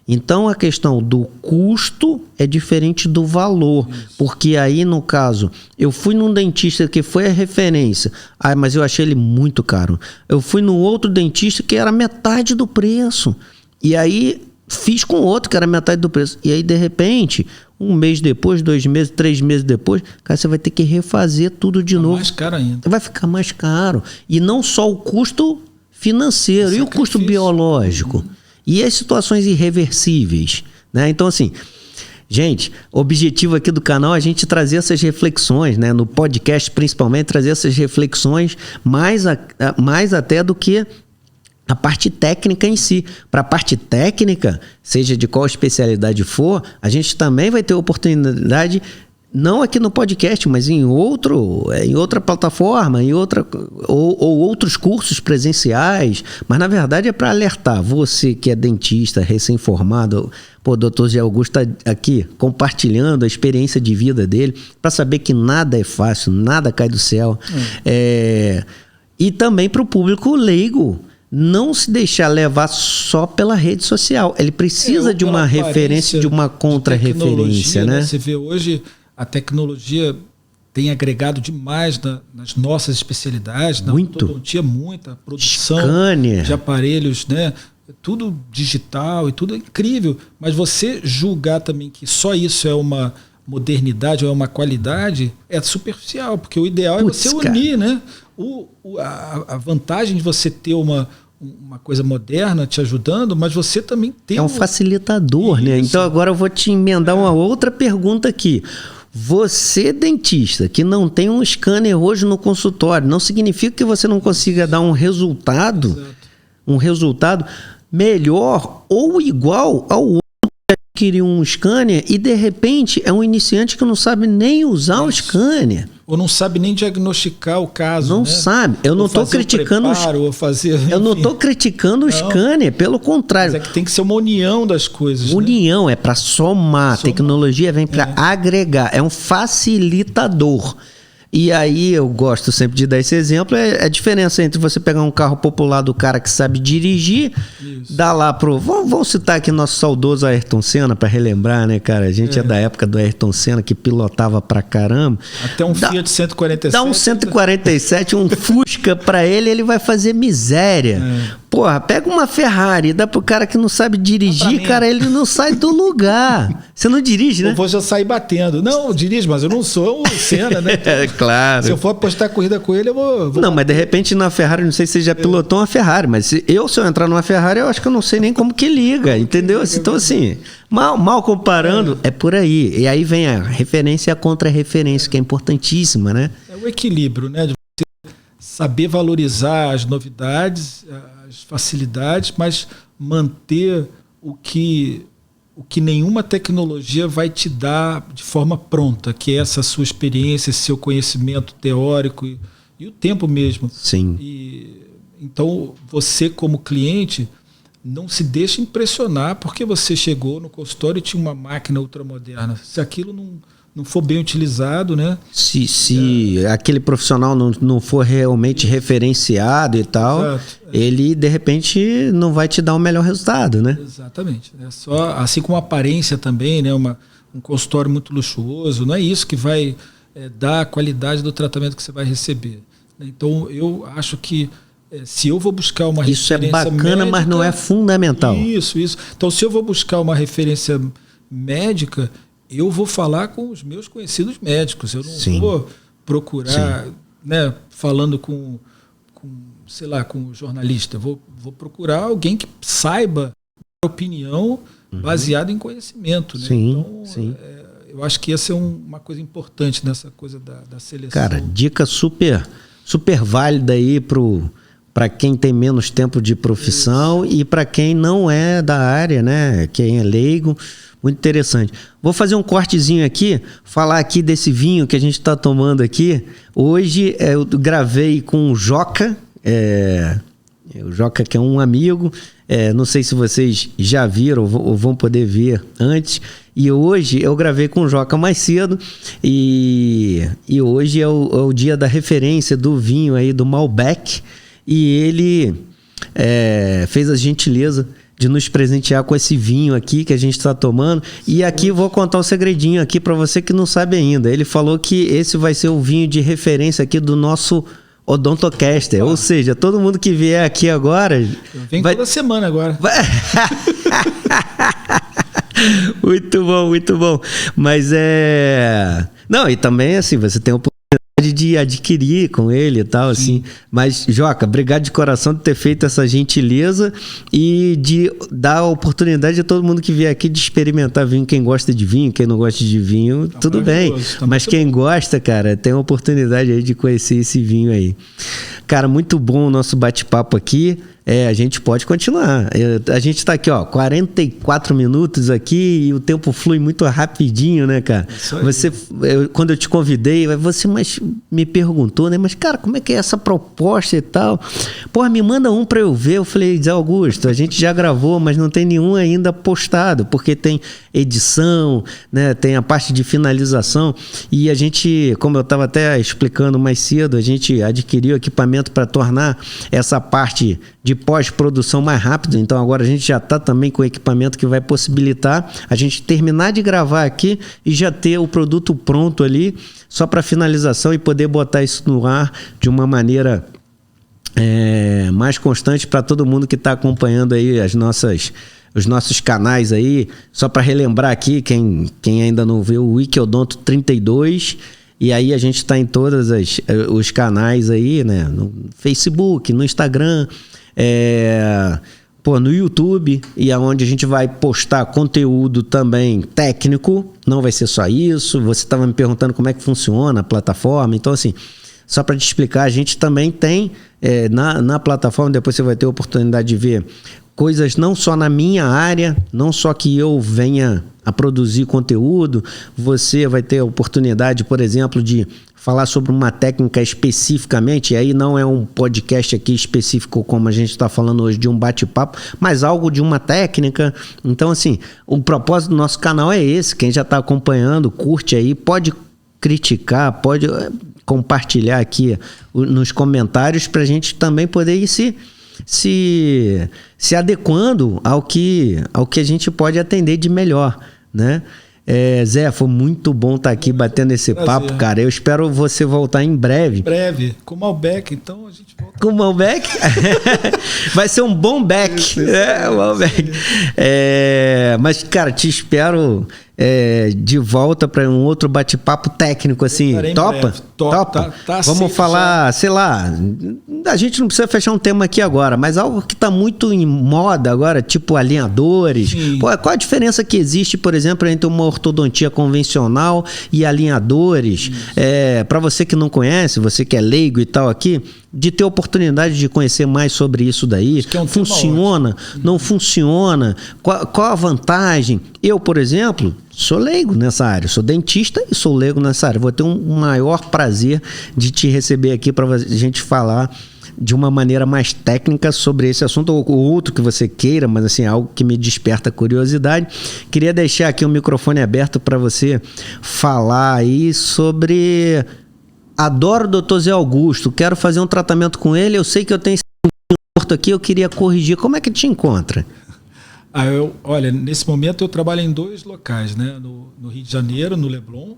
Então a questão do custo é diferente do valor. Porque aí, no caso, eu fui num dentista que foi a referência, mas eu achei ele muito caro. Eu fui num outro dentista que era metade do preço. E aí fiz com outro que era metade do preço. E aí, de repente, um mês depois, 2 meses, 3 meses depois, cara, você vai ter que refazer tudo de novo. Mais caro ainda. Vai ficar mais caro. E não só o custo financeiro, e o custo biológico. E as situações irreversíveis, né? Então, assim, gente, o objetivo aqui do canal é a gente trazer essas reflexões, né? No podcast, principalmente, trazer essas reflexões mais até do que a parte técnica em si. Para a parte técnica, seja de qual especialidade for, a gente também vai ter oportunidade não aqui no podcast, mas em outra plataforma, ou outros cursos presenciais. Mas, na verdade, é para alertar você que é dentista, recém-formado. Pô, o doutor Zé Augusto está aqui compartilhando a experiência de vida dele, para saber que nada é fácil, nada cai do céu. E também para o público leigo, não se deixar levar só pela rede social. Ele precisa de uma referência, de uma contra-referência, né? Você vê hoje, a tecnologia tem agregado demais nas nossas especialidades. Muito. Na odontia, muita produção Scanner de aparelhos, né? Tudo digital e tudo é incrível. Mas você julgar também que só isso é uma modernidade ou é uma qualidade é superficial, porque o ideal é você unir, né? A vantagem de você ter uma coisa moderna te ajudando, mas você também tem... É um facilitador, né? Então agora eu vou te emendar uma outra pergunta aqui. Você, dentista, que não tem um scanner hoje no consultório, não significa que você não consiga dar um resultado melhor ou igual ao outro que adquiriu um scanner e de repente é um iniciante que não sabe nem usar o scanner. Ou não sabe nem diagnosticar o caso. Não, né? Sabe. Eu não estou criticando eu não estou criticando o scanner, pelo contrário. Mas é que tem que ser uma união das coisas. União, né? É para somar. Tecnologia vem para agregar. É um facilitador. E aí eu gosto sempre de dar esse exemplo, é a diferença entre você pegar um carro popular do cara que sabe dirigir, dar lá pro... Vamos citar aqui nosso saudoso Ayrton Senna para relembrar, né, cara? A gente é da época do Ayrton Senna que pilotava pra caramba. Até um Fiat 147. Dá um 147, um Fusca pra ele vai fazer miséria. Porra, pega uma Ferrari, dá pro cara que não sabe dirigir, cara, ele não sai do lugar. Você não dirige, né? Eu vou já sair batendo. Não, eu dirijo, mas eu não sou o Senna, né? Claro. Se eu for apostar corrida com ele, eu vou... Não, mas de repente na Ferrari, não sei se você já pilotou uma Ferrari, mas se eu entrar numa Ferrari, eu acho que eu não sei nem como que liga, entendeu? Então, assim, mal comparando, é por aí. E aí vem a referência e a contra-referência, que é importantíssima, né? É o equilíbrio, né? De você saber valorizar as novidades, as facilidades, mas manter o que nenhuma tecnologia vai te dar de forma pronta, que é essa sua experiência, esse seu conhecimento teórico e o tempo mesmo. Sim. Então, você como cliente, não se deixe impressionar porque você chegou no consultório e tinha uma máquina ultramoderna. Se aquilo não for bem utilizado, né? Se aquele profissional não for realmente referenciado e tal, ele de repente não vai te dar o melhor resultado, né? Exatamente. Só, assim como a aparência também, né? Um consultório muito luxuoso, não é isso que vai dar a qualidade do tratamento que você vai receber. Então, eu acho que se eu vou buscar uma referência médica... Isso é bacana, mas não é fundamental. Isso. Então, se eu vou buscar uma referência médica, eu vou falar com os meus conhecidos médicos. Eu não vou procurar, né, falando com um jornalista. Eu vou procurar alguém que saiba a opinião baseada em conhecimento. Né? Então, eu acho que essa é uma coisa importante nessa coisa da seleção. Cara, dica super válida aí para quem tem menos tempo de profissão e para quem não é da área, né? Quem é leigo. Muito interessante. Vou fazer um cortezinho aqui, falar aqui desse vinho que a gente está tomando aqui. Hoje eu gravei com o Joca, o Joca que é um amigo, não sei se vocês já viram ou vão poder ver antes. E hoje eu gravei com o Joca mais cedo e hoje é o dia da referência do vinho aí do Malbec e ele fez a gentileza de nos presentear com esse vinho aqui que a gente está tomando. E aqui vou contar um segredinho aqui para você que não sabe ainda. Ele falou que esse vai ser o vinho de referência aqui do nosso Odontocaster. Ou seja, todo mundo que vier aqui agora... Vem toda semana agora. Muito bom. Mas Não, e também assim, você tem a oportunidade de adquirir com ele e tal, assim. Mas, Joca, obrigado de coração de ter feito essa gentileza e de dar a oportunidade a todo mundo que vier aqui de experimentar vinho. Quem gosta de vinho, quem não gosta de vinho, tudo bem. Mas quem gosta, cara, tem a oportunidade aí de conhecer esse vinho aí. Cara, muito bom o nosso bate-papo aqui. A gente pode continuar. A gente tá aqui, ó, 44 minutos aqui e o tempo flui muito rapidinho, né, cara? Quando eu te convidei, você me perguntou, né? Mas, cara, como é que é essa proposta e tal? Porra, me manda um pra eu ver. Eu falei, Zé Augusto, a gente já gravou, mas não tem nenhum ainda postado, porque tem edição, né? Tem a parte de finalização e a gente, como eu estava até explicando mais cedo, a gente adquiriu equipamento para tornar essa parte de pós-produção mais rápida. Então agora a gente já está também com equipamento que vai possibilitar a gente terminar de gravar aqui e já ter o produto pronto ali só para finalização e poder botar isso no ar de uma maneira mais constante para todo mundo que está acompanhando aí os nossos canais aí. Só para relembrar aqui, quem ainda não viu, o Wikiodonto 32, e aí a gente está em todos os canais aí, né? No Facebook, no Instagram, no YouTube, e aonde a gente vai postar conteúdo também técnico, não vai ser só isso. Você estava me perguntando como é que funciona a plataforma, então assim, só para te explicar, a gente também tem na plataforma, depois você vai ter a oportunidade de ver coisas não só na minha área, não só que eu venha a produzir conteúdo, você vai ter a oportunidade, por exemplo, de falar sobre uma técnica especificamente, e aí não é um podcast aqui específico como a gente está falando hoje, de um bate-papo, mas algo de uma técnica. Então, assim, o propósito do nosso canal é esse. Quem já está acompanhando, curte aí, pode criticar, pode compartilhar aqui nos comentários para a gente também poder ir se adequando ao que a gente pode atender de melhor, né? Zé, foi muito bom estar aqui batendo esse papo, cara. Eu espero você voltar em breve. Em breve, com o Malbec, então a gente volta. Com o Malbec? Vai ser um bom back. Malbec. Mas, cara, te espero de volta para um outro bate-papo técnico, assim. Topa? Topa? Tá. Vamos falar, já. Sei lá, a gente não precisa fechar um tema aqui agora, mas algo que está muito em moda agora, tipo alinhadores. Pô, qual a diferença que existe, por exemplo, entre uma ortodontia convencional e alinhadores? Para você que não conhece, você que é leigo e tal aqui, de ter oportunidade de conhecer mais sobre isso daí. Funciona? Não funciona? Qual a vantagem? Eu, por exemplo, sou leigo nessa área, sou dentista e sou leigo nessa área. Vou ter um maior prazer de te receber aqui para a gente falar de uma maneira mais técnica sobre esse assunto, ou outro que você queira, mas assim, algo que me desperta curiosidade. Queria deixar aqui o microfone aberto para você falar aí sobre... Adoro o Dr. Zé Augusto, quero fazer um tratamento com ele, eu sei que eu tenho esse morto aqui, eu queria corrigir. Como é que te encontra? Olha, nesse momento eu trabalho em 2 locais, né? No Rio de Janeiro, no Leblon,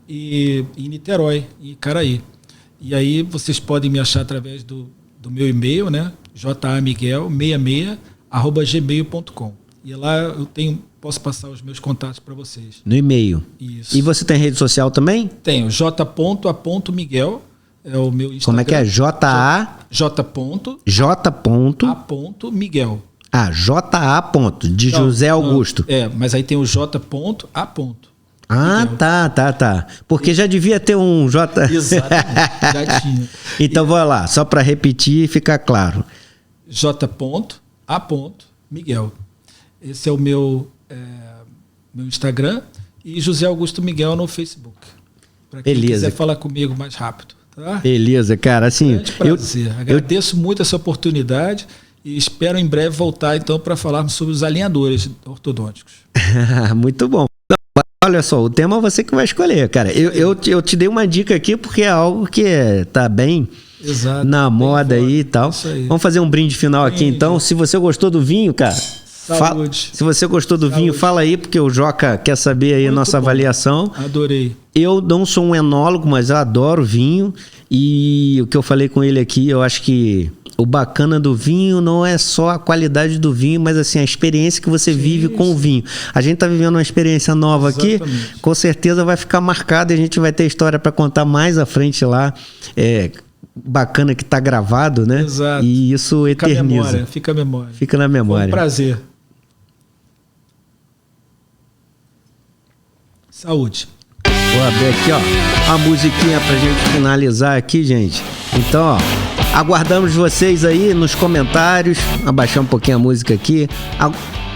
e em Niterói, em Icaraí. E aí vocês podem me achar através do meu e-mail, né? jamiguel66@gmail.com. E lá eu posso passar os meus contatos para vocês. No e-mail. Isso. E você tem rede social também? Tenho, j.a.miguel, é o meu Instagram. Como é que é? J.A.Miguel. J.A. de José Augusto. Mas aí tem o J.A. Tá. Porque já devia ter um J. Exatamente, já tinha. Então vou lá, só para repetir e ficar claro. J.A.Miguel. Esse é o meu Instagram, e José Augusto Miguel no Facebook. Para quem quiser falar comigo mais rápido. Tá? Beleza, cara. Assim, grande prazer. Agradeço muito essa oportunidade e espero em breve voltar então para falarmos sobre os alinhadores ortodônticos. Muito bom. Olha só, o tema você que vai escolher, cara. Eu te dei uma dica aqui porque é algo que tá bem... Exato, na moda aí e tal. Vamos fazer um brinde final aqui então. Se você gostou do vinho, cara, se você gostou do vinho, fala aí, porque o Joca quer saber aí a nossa avaliação. Adorei. Eu não sou um enólogo, mas eu adoro vinho, e o que eu falei com ele aqui, eu acho que o bacana do vinho não é só a qualidade do vinho, mas assim, a experiência que você vive com o vinho. A gente tá vivendo uma experiência nova aqui, com certeza vai ficar marcada, e a gente vai ter história para contar mais à frente lá. Bacana que tá gravado, né? Exato. E isso eterniza. Fica a memória. Fica na memória. Foi um prazer. Saúde. Vou abrir aqui, ó, a musiquinha pra gente finalizar aqui, gente. Então, ó, Aguardamos vocês aí nos comentários. Abaixar um pouquinho a música aqui.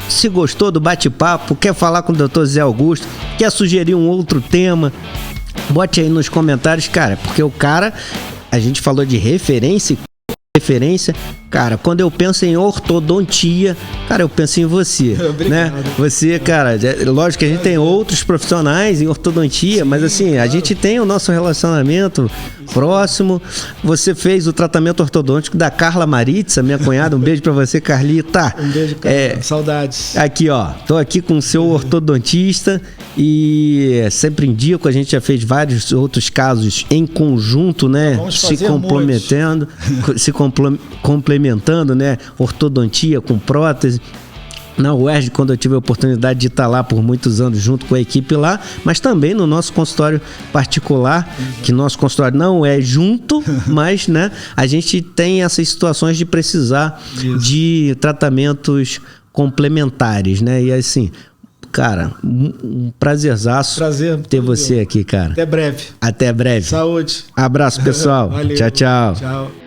Se gostou do bate-papo, quer falar com o Dr. Zé Augusto, quer sugerir um outro tema, bote aí nos comentários, cara, porque o cara, a gente falou de referência, cara, quando eu penso em ortodontia, cara, eu penso em você, né? Você, cara, lógico que a gente tem outros profissionais em ortodontia, mas assim, a gente tem o nosso relacionamento próximo. Você fez o tratamento ortodôntico da Carla Maritza, minha cunhada, um beijo pra você, Carlita. Um beijo, Carla. Saudades. Aqui, ó, tô aqui com o seu ortodontista e sempre indico, a gente já fez vários outros casos em conjunto, né? Se complementando, complementando, né? Ortodontia com prótese. Na UERJ, quando eu tive a oportunidade de estar lá por muitos anos junto com a equipe lá, mas também no nosso consultório particular, que nosso consultório não é junto, mas, né, a gente tem essas situações de precisar de tratamentos complementares, né? E assim, cara, um prazerzaço ter você aqui, cara. Até breve. Até breve. Saúde. Abraço, pessoal. Valeu. Tchau, tchau. Tchau.